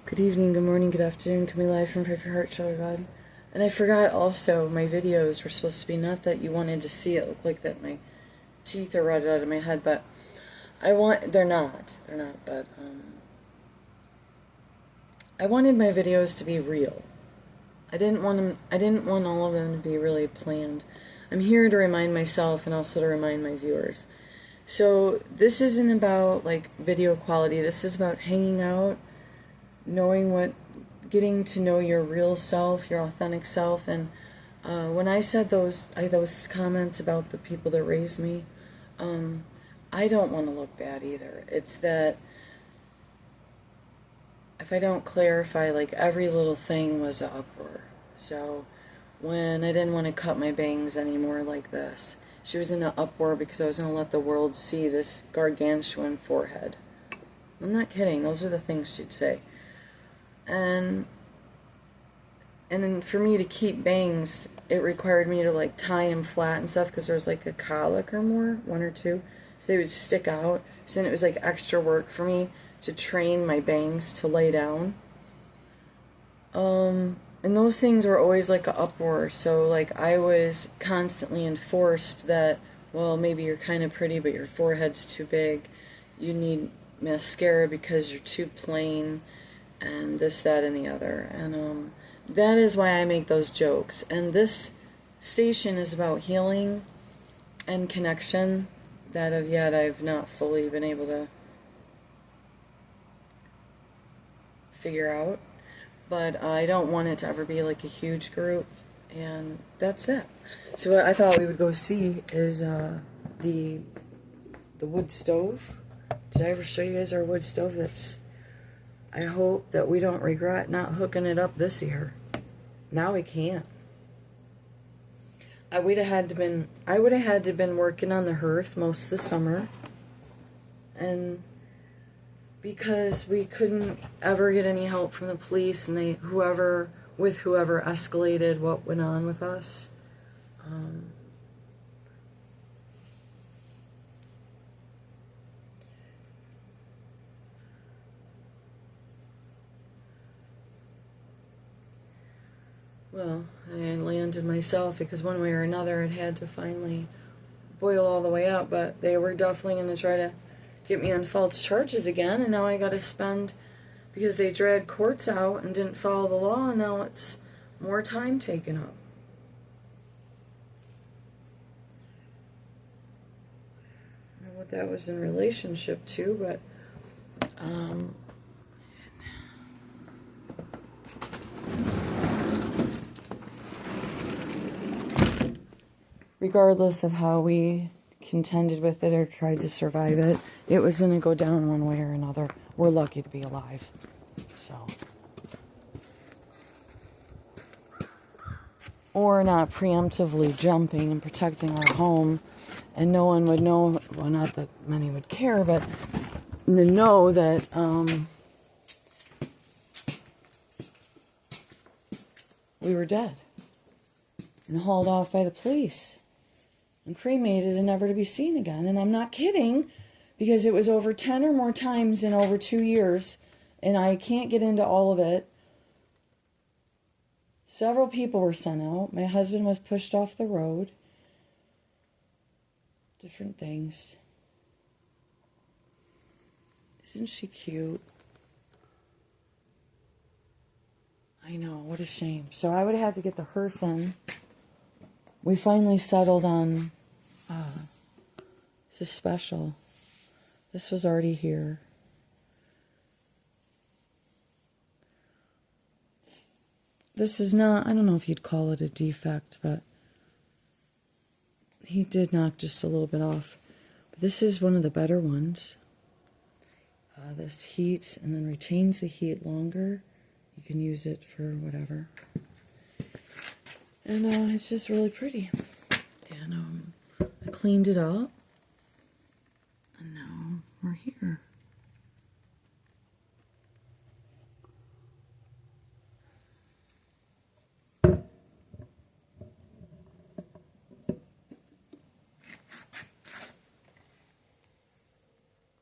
Good evening, good morning, good afternoon, coming live from Pray for Heart, Child God. And I forgot also, my videos were supposed to be, not that you wanted to see it look like that my teeth are rotted out of my head, but they're not, but, I wanted my videos to be real. I didn't want all of them to be really planned. I'm here to remind myself and also to remind my viewers. So, this isn't about, like, video quality, this is about hanging out, getting to know your real self, your authentic self. And when I said those comments about the people that raised me, I don't want to look bad either. It's that if I don't clarify, like, every little thing was an uproar. So when I didn't want to cut my bangs anymore like this, she was in an uproar because I was going to let the world see this gargantuan forehead. I'm not kidding. Those are the things she'd say. And then for me to keep bangs, it required me to, like, tie them flat and stuff because there was, like, a colic or more, one or two, so they would stick out. So then it was, like, extra work for me to train my bangs to lay down. And those things were always, like, an uproar. So, like, I was constantly enforced that, well, maybe you're kind of pretty, but your forehead's too big. You need mascara because you're too plain. And this, that, and the other. And that is why I make those jokes. And this station is about healing and connection that of yet I've not fully been able to figure out. But I don't want it to ever be like a huge group. And that's it. So what I thought we would go see is the wood stove. Did I ever show you guys our wood stove? I hope that we don't regret not hooking it up this year. Now we can't. I would have had to been working on the hearth most of the summer, and because we couldn't ever get any help from the police, and whoever escalated what went on with us. Well, I landed myself because one way or another it had to finally boil all the way up, but they were definitely going to try to get me on false charges again, and now I got to spend, because they dragged courts out and didn't follow the law, and now it's more time taken up. I don't know what that was in relationship to, but regardless of how we contended with it or tried to survive it, it was going to go down one way or another. We're lucky to be alive. So. Or not preemptively jumping and protecting our home, and no one would know, well, not that many would care, but to know that we were dead and hauled off by the police and cremated and never to be seen again. And I'm not kidding, because it was over 10 or more times in over 2 years, and I can't get into all of it. Several people were sent out. My husband was pushed off the road. Different things. Isn't she cute? I know, what a shame. So I would have had to get the hearth in. We finally settled on this is special. This was already here. This is not, I don't know if you'd call it a defect, but he did knock just a little bit off. But this is one of the better ones. This heats and then retains the heat longer. You can use it for whatever. And it's just really pretty. And I cleaned it up.